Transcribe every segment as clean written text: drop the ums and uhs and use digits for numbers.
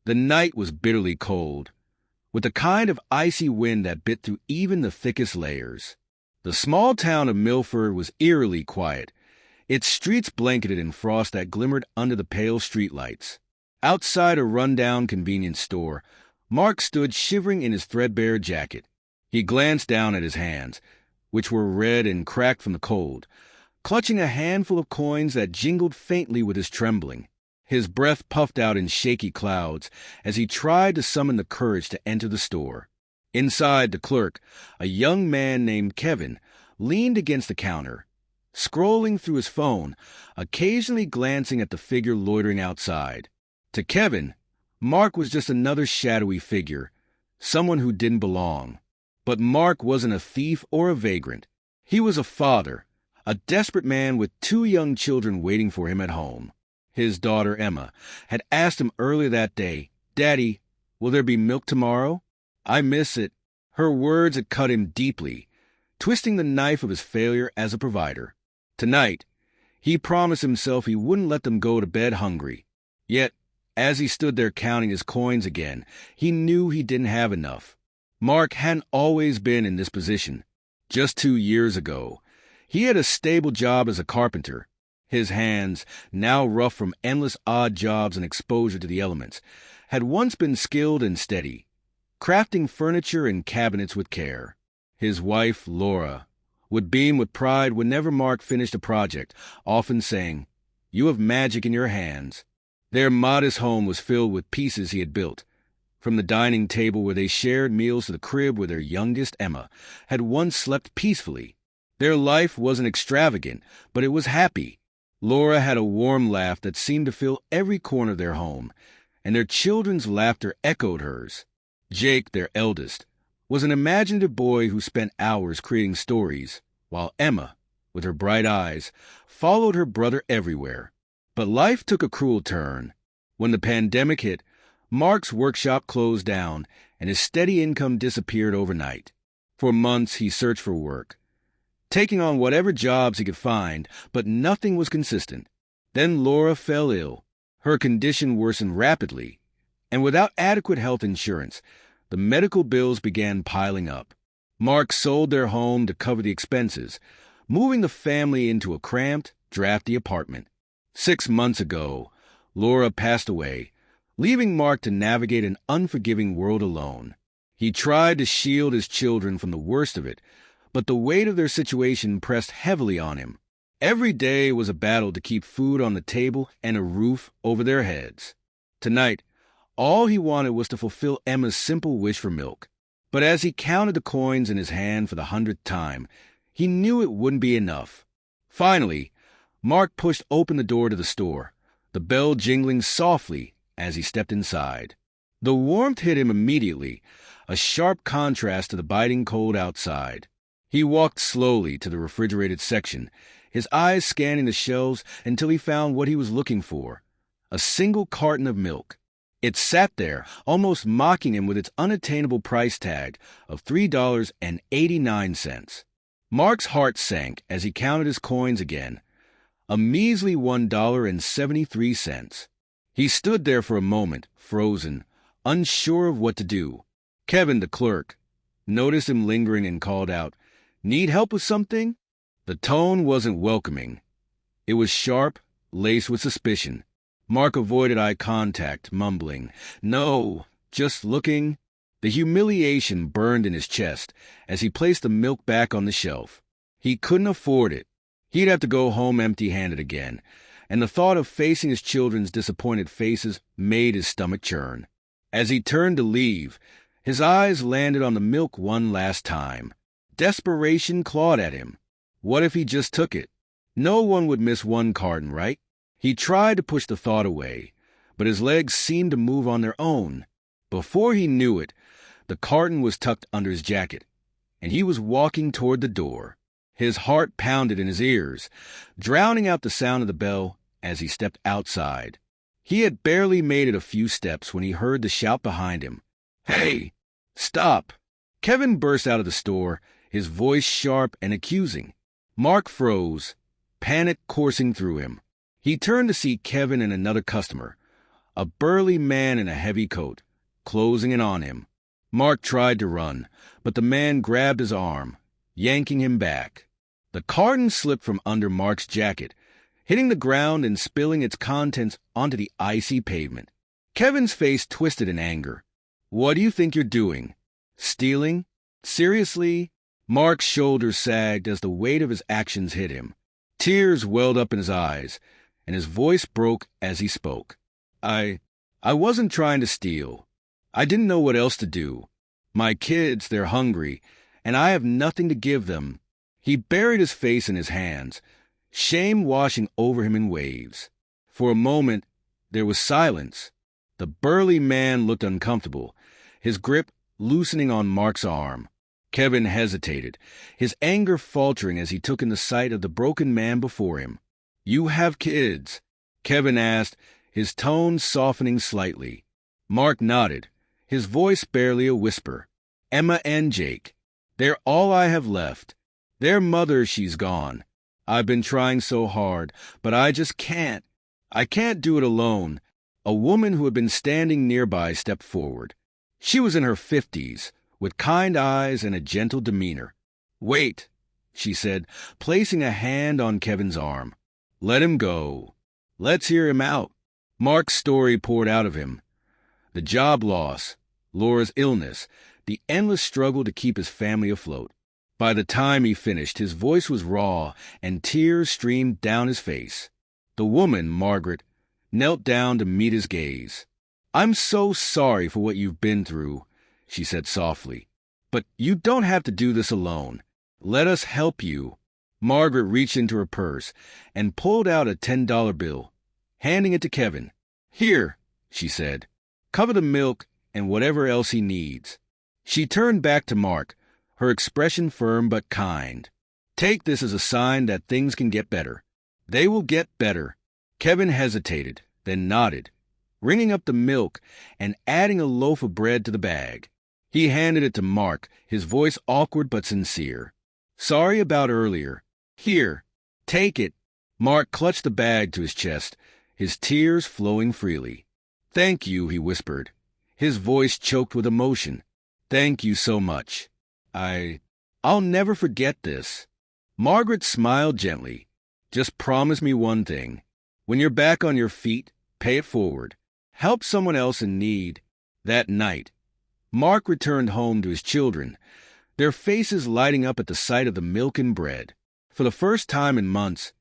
The night was bitterly cold, with the kind of icy wind that bit through even the thickest layers. The small town of Milford was eerily quiet, its streets blanketed in frost that glimmered under the pale streetlights. Outside a rundown convenience store, Mark stood shivering in his threadbare jacket. He glanced down at his hands, which were red and cracked from the cold, clutching a handful of coins that jingled faintly with his trembling. His breath puffed out in shaky clouds as he tried to summon the courage to enter the store. Inside, the clerk, a young man named Kevin, leaned against the counter, scrolling through his phone, occasionally glancing at the figure loitering outside. To Kevin, Mark was just another shadowy figure, someone who didn't belong. But Mark wasn't a thief or a vagrant. He was a father, a desperate man with 2 young children waiting for him at home. His daughter, Emma, had asked him earlier that day, "Daddy, will there be milk tomorrow? I miss it." Her words had cut him deeply, twisting the knife of his failure as a provider. Tonight, he promised himself he wouldn't let them go to bed hungry. Yet, as he stood there counting his coins again, he knew he didn't have enough. Mark hadn't always been in this position. Just 2 years ago, he had a stable job as a carpenter. His hands, now rough from endless odd jobs and exposure to the elements, had once been skilled and steady, crafting furniture and cabinets with care. His wife, Laura, would beam with pride whenever Mark finished a project, often saying, "You have magic in your hands." Their modest home was filled with pieces he had built, from the dining table where they shared meals to the crib where their youngest, Emma, had once slept peacefully. Their life wasn't extravagant, but it was happy. Laura had a warm laugh that seemed to fill every corner of their home, and their children's laughter echoed hers. Jake, their eldest, was an imaginative boy who spent hours creating stories, while Emma, with her bright eyes, followed her brother everywhere. But life took a cruel turn. When the pandemic hit, Mark's workshop closed down, and his steady income disappeared overnight. For months he searched for work, taking on whatever jobs he could find, but nothing was consistent. Then Laura fell ill. Her condition worsened rapidly, and without adequate health insurance, the medical bills began piling up. Mark sold their home to cover the expenses, moving the family into a cramped, drafty apartment. 6 months ago, Laura passed away, leaving Mark to navigate an unforgiving world alone. He tried to shield his children from the worst of it, but the weight of their situation pressed heavily on him. Every day was a battle to keep food on the table and a roof over their heads. Tonight, all he wanted was to fulfill Emma's simple wish for milk. But as he counted the coins in his hand for the 100th time, he knew it wouldn't be enough. Finally, Mark pushed open the door to the store, the bell jingling softly as he stepped inside. The warmth hit him immediately, a sharp contrast to the biting cold outside. He walked slowly to the refrigerated section, his eyes scanning the shelves until he found what he was looking for, a single carton of milk. It sat there, almost mocking him with its unattainable price tag of $3.89. Mark's heart sank as he counted his coins again, a measly $1.73. He stood there for a moment, frozen, unsure of what to do. Kevin, the clerk, noticed him lingering and called out, "Need help with something?" The tone wasn't welcoming. It was sharp, laced with suspicion. Mark avoided eye contact, mumbling, "No, just looking." The humiliation burned in his chest as he placed the milk back on the shelf. He couldn't afford it. He'd have to go home empty-handed again, and the thought of facing his children's disappointed faces made his stomach churn. As he turned to leave, his eyes landed on the milk one last time. Desperation clawed at him. What if he just took it? No one would miss one carton, right? He tried to push the thought away, but his legs seemed to move on their own. Before he knew it, the carton was tucked under his jacket, and he was walking toward the door. His heart pounded in his ears, drowning out the sound of the bell as he stepped outside. He had barely made it a few steps when he heard the shout behind him. "Hey, stop!" Kevin burst out of the store, his voice sharp and accusing. Mark froze, panic coursing through him. He turned to see Kevin and another customer, a burly man in a heavy coat, closing in on him. Mark tried to run, but the man grabbed his arm, yanking him back. The carton slipped from under Mark's jacket, hitting the ground and spilling its contents onto the icy pavement. Kevin's face twisted in anger. "What do you think you're doing? Stealing? Seriously?" Mark's shoulders sagged as the weight of his actions hit him. Tears welled up in his eyes, and his voice broke as he spoke. I wasn't trying to steal. I didn't know what else to do. My kids, they're hungry, and I have nothing to give them." He buried his face in his hands, shame washing over him in waves. For a moment, there was silence. The burly man looked uncomfortable, his grip loosening on Mark's arm. Kevin hesitated, his anger faltering as he took in the sight of the broken man before him. "You have kids?" Kevin asked, his tone softening slightly. Mark nodded, his voice barely a whisper. "Emma and Jake. They're all I have left. Their mother, she's gone. I've been trying so hard, but I just can't. I can't do it alone." A woman who had been standing nearby stepped forward. She was in her 50s, with kind eyes and a gentle demeanor. "Wait," she said, placing a hand on Kevin's arm. "Let him go. Let's hear him out." Mark's story poured out of him. The job loss, Laura's illness, the endless struggle to keep his family afloat. By the time he finished, his voice was raw and tears streamed down his face. The woman, Margaret, knelt down to meet his gaze. "I'm so sorry for what you've been through," she said softly. "But you don't have to do this alone. Let us help you." Margaret reached into her purse and pulled out a $10 bill, handing it to Kevin. "Here," she said. "Cover the milk and whatever else he needs." She turned back to Mark, her expression firm but kind. "Take this as a sign that things can get better. They will get better." Kevin hesitated, then nodded, ringing up the milk and adding a loaf of bread to the bag. He handed it to Mark, his voice awkward but sincere. "Sorry about earlier. Here, take it." Mark clutched the bag to his chest, his tears flowing freely. "Thank you," he whispered, his voice choked with emotion. "Thank you so much. I'll never forget this." Margaret smiled gently. "Just promise me one thing. When you're back on your feet, pay it forward. Help someone else in need." That night, Mark returned home to his children, their faces lighting up at the sight of the milk and bread. For the first time in months,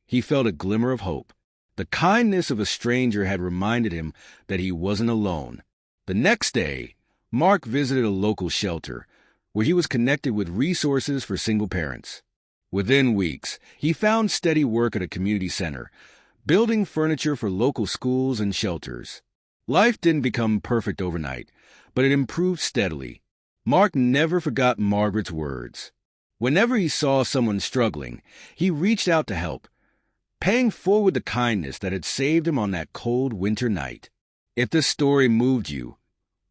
he felt a glimmer of hope. The kindness of a stranger had reminded him that he wasn't alone. The next day, Mark visited a local shelter, where he was connected with resources for single parents. Within weeks, he found steady work at a community center, building furniture for local schools and shelters. Life didn't become perfect overnight, but it improved steadily. Mark never forgot Margaret's words. Whenever he saw someone struggling, he reached out to help, paying forward the kindness that had saved him on that cold winter night. If this story moved you,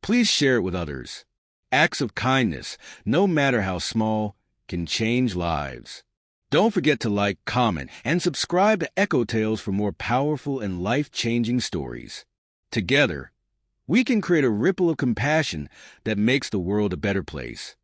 please share it with others. Acts of kindness, no matter how small, can change lives. Don't forget to like, comment, and subscribe to Echo Tales for more powerful and life-changing stories. Together, we can create a ripple of compassion that makes the world a better place.